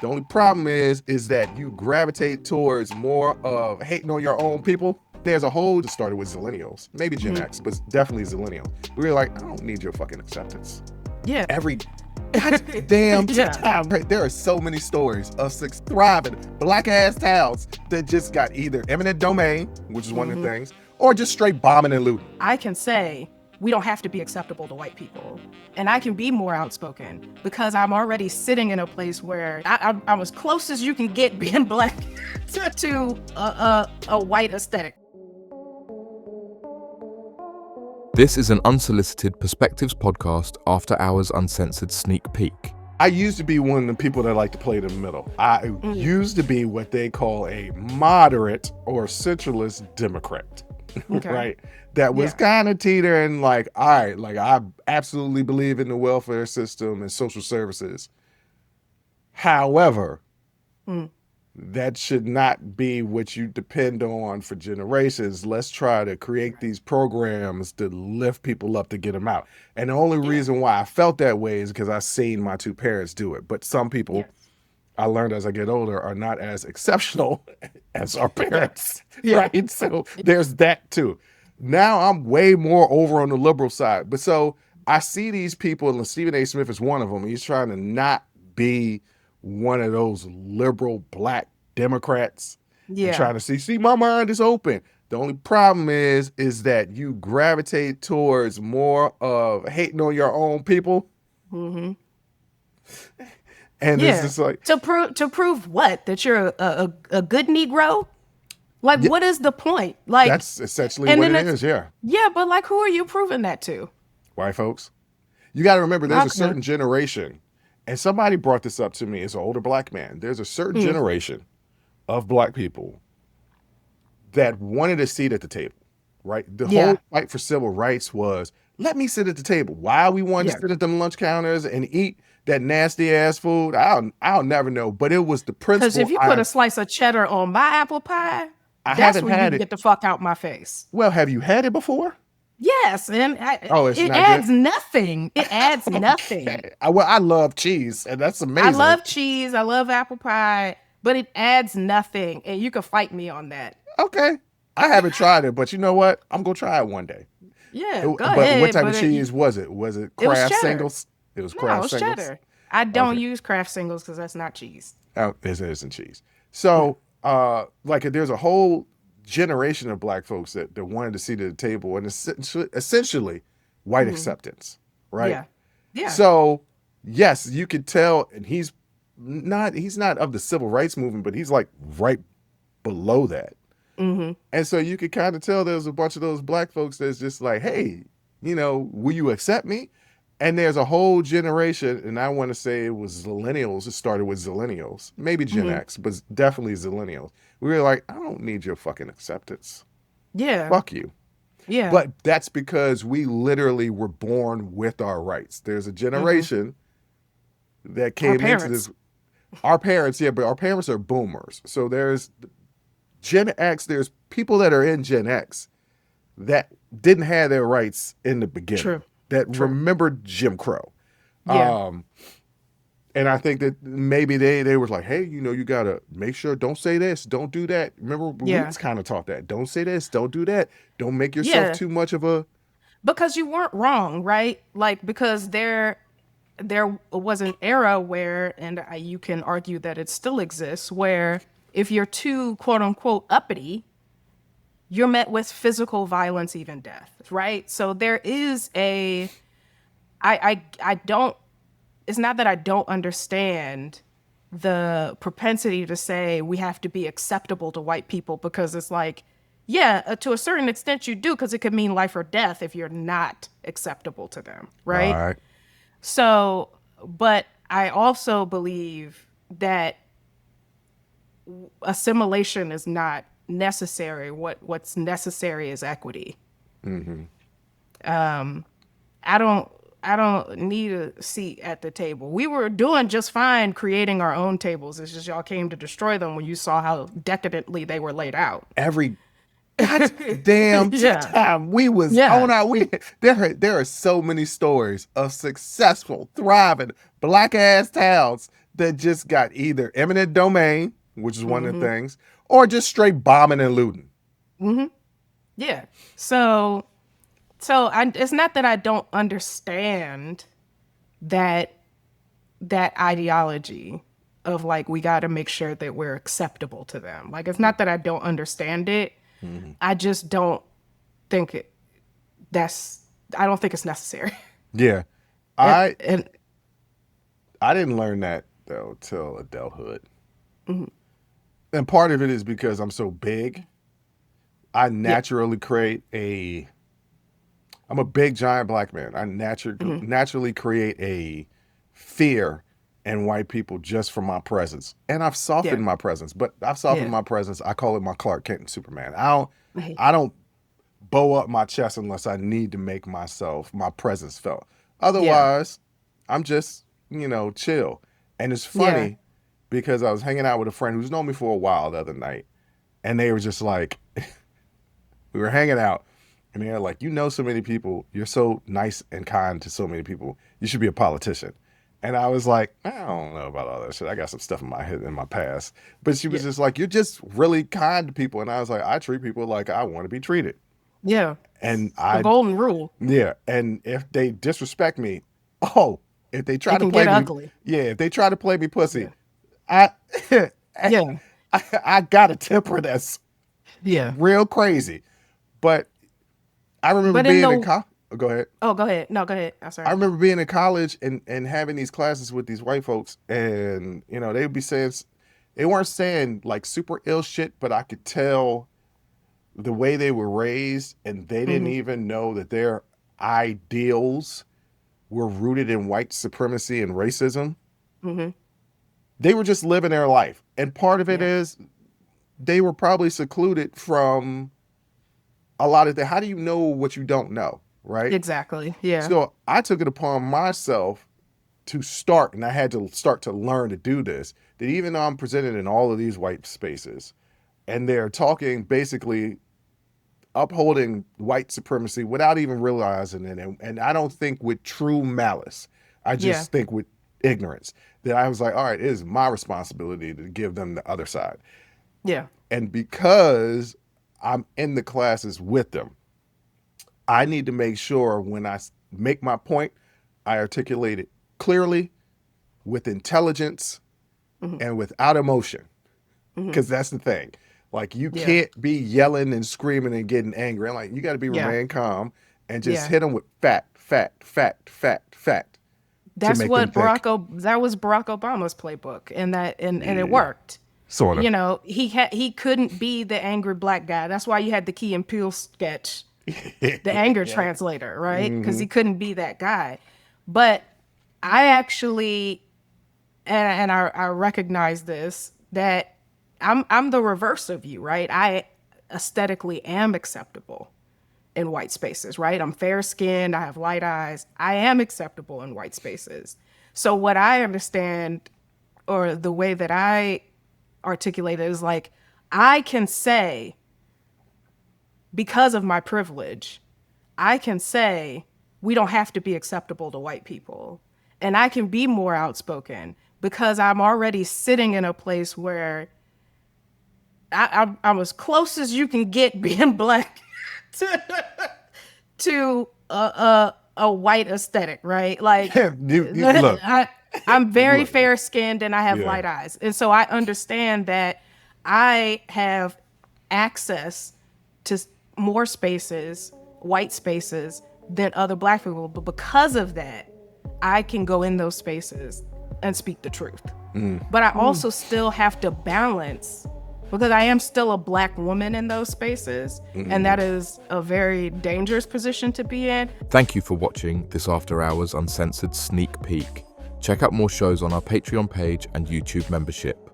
The only problem is that you gravitate towards more of hating on your own people. There's a whole that started with Zillennials, maybe Gen X, but definitely Zillennials. We were like, I don't need your fucking acceptance. Yeah. Every damn Yeah. time. There are so many stories of thriving black ass towns that just got either eminent domain, which is one of the things, or just straight bombing and looting. I can say we don't have to be acceptable to white people. And I can be more outspoken because I'm already sitting in a place where I'm as close as you can get being black to a white aesthetic. This is an Unsolicited Perspectives podcast, After Hours Uncensored sneak peek. I used to be one of the people that like to play in the middle. I used to be what they call a moderate or centralist Democrat, right? That was kind of teetering like, all right, like I absolutely believe in the welfare system and social services. However, that should not be what you depend on for generations. Let's try to create these programs to lift people up to get them out. And the only reason why I felt that way is because I seen my two parents do it. But some people, I learned as I get older, are not as exceptional as our parents, right? So there's that too. Now I'm way more over on the liberal side. But so I see these people, and Stephen A. Smith is one of them. He's trying to not be one of those liberal black Democrats. And trying to see my mind is open. The only problem is that you gravitate towards more of hating on your own people. And it's just like to prove what? That you're a good Negro? Like, what is the point? Like, that's essentially what it is. Yeah, but like, who are you proving that to? White folks. You got to remember, there's a certain generation, and somebody brought this up to me as an older black man. There's a certain generation of black people that wanted a seat at the table, right? The whole fight for civil rights was, let me sit at the table. Why we wanted to sit at them lunch counters and eat that nasty ass food, I'll never know. But it was the principle. Because if you put a slice of cheddar on my apple pie, that's when you get the fuck out my face. Well, have you had it before? Yes, and it adds nothing. It adds nothing. I love cheese, and that's amazing. I love cheese. I love apple pie, but it adds nothing, and you can fight me on that. Okay. I haven't tried it, but you know what? I'm going to try it one day. Yeah, go ahead. But what type of cheese was it? Was it Kraft Singles? It was Kraft Singles? Cheddar. I don't use Kraft Singles because that's not cheese. Oh, it isn't cheese. So, like, there's a whole generation of black folks that wanted to sit at the table, and essentially white acceptance, right? Yeah. So, yes, you could tell, and he's not of the civil rights movement, but he's like right below that. And so you could kind of tell there's a bunch of those black folks that's just like, hey, will you accept me? And there's a whole generation, and I want to say it was Millennials. It started with Zillennials, maybe Gen X, but definitely Zillennials. We were like, I don't need your fucking acceptance. Yeah. Fuck you. Yeah. But that's because we literally were born with our rights. There's a generation that came into this. Our parents, but our parents are boomers. So there's Gen X, there's people that are in Gen X that didn't have their rights in the beginning. That remembered Jim Crow. And I think that maybe they were like, hey, you got to make sure, don't say this, don't do that. Remember, we kind of taught that. Don't say this, don't do that. Don't make yourself too much of a... Because you weren't wrong, right? Like, because there was an era where, and you can argue that it still exists, where if you're too, quote unquote, uppity, you're met with physical violence, even death, right? So there is I don't, it's not that I don't understand the propensity to say we have to be acceptable to white people, because it's like, to a certain extent you do, because it could mean life or death if you're not acceptable to them, right? All right. So, but I also believe that assimilation is not necessary. What's necessary is equity. I don't need a seat at the table. We were doing just fine creating our own tables. It's just y'all came to destroy them when you saw how decadently they were laid out. Every goddamn time we was on our way. There are so many stories of successful, thriving black ass towns that just got either eminent domain, which is one of the things, or just straight bombing and looting. Yeah. So it's not that I don't understand that ideology of like, we got to make sure that we're acceptable to them. Like, it's not that I don't understand it. I just don't think I don't think it's necessary. Yeah. And I didn't learn that though till adulthood. And part of it is because I'm so big. I naturally I'm a big giant black man. I naturally create a fear in white people just from my presence. And I've softened my presence, but I've softened my presence. I call it my Clark Kent and Superman. I don't bow up my chest unless I need to make my presence felt. Otherwise, I'm just, chill. And it's funny because I was hanging out with a friend who's known me for a while the other night, and they were just like, we were hanging out, and they're like, so many people, you're so nice and kind to so many people, you should be a politician. And I was like, I don't know about all that shit. I got some stuff in my head in my past. But she was just like, you're just really kind to people. And I was like, I treat people like I want to be treated. Yeah. And the golden rule. Yeah. And if they disrespect me, if they try to can play get me, ugly. if they try to play me pussy, I got a temper that's real crazy. But I remember being in college. Go ahead. Oh, go ahead. No, go ahead. I'm sorry. I remember being in college and having these classes with these white folks, and they would be saying, they weren't saying like super ill shit, but I could tell the way they were raised, and they didn't even know that their ideals were rooted in white supremacy and racism. They were just living their life, and part of it is they were probably secluded from a lot of how do you know what you don't know? Right? Exactly. Yeah. So I took it upon myself to start, and I had to start to learn to do this, that even though I'm presented in all of these white spaces, and they're talking basically upholding white supremacy without even realizing it, and I don't think with true malice. I just think with ignorance, that I was like, all right, it is my responsibility to give them the other side. Yeah. And because I'm in the classes with them, I need to make sure when I make my point, I articulate it clearly, with intelligence, and without emotion. Because that's the thing. Like, you can't be yelling and screaming and getting angry. Like, you got to remain calm and just hit them with fact. That's what that was Barack Obama's playbook, and it worked. Sort of. He couldn't be the angry black guy. That's why you had the Key and Peele sketch. The anger translator, right? Because he couldn't be that guy. But I actually, and I recognize this, that I'm the reverse of you, right? I aesthetically am acceptable in white spaces, right? I'm fair skinned, I have light eyes. I am acceptable in white spaces. So what I understand, or the way that I articulate it, is like, I can say, because of my privilege, I can say we don't have to be acceptable to white people. And I can be more outspoken because I'm already sitting in a place where I'm as close as you can get being black to a white aesthetic, right? Like, look. I'm very fair skinned and I have light eyes. And so I understand that I have access to more spaces, white spaces, than other black people. But because of that, I can go in those spaces and speak the truth. But I also still have to balance, because I am still a black woman in those spaces. And that is a very dangerous position to be in. Thank you for watching this After Hours Uncensored sneak peek. Check out more shows on our Patreon page and YouTube membership.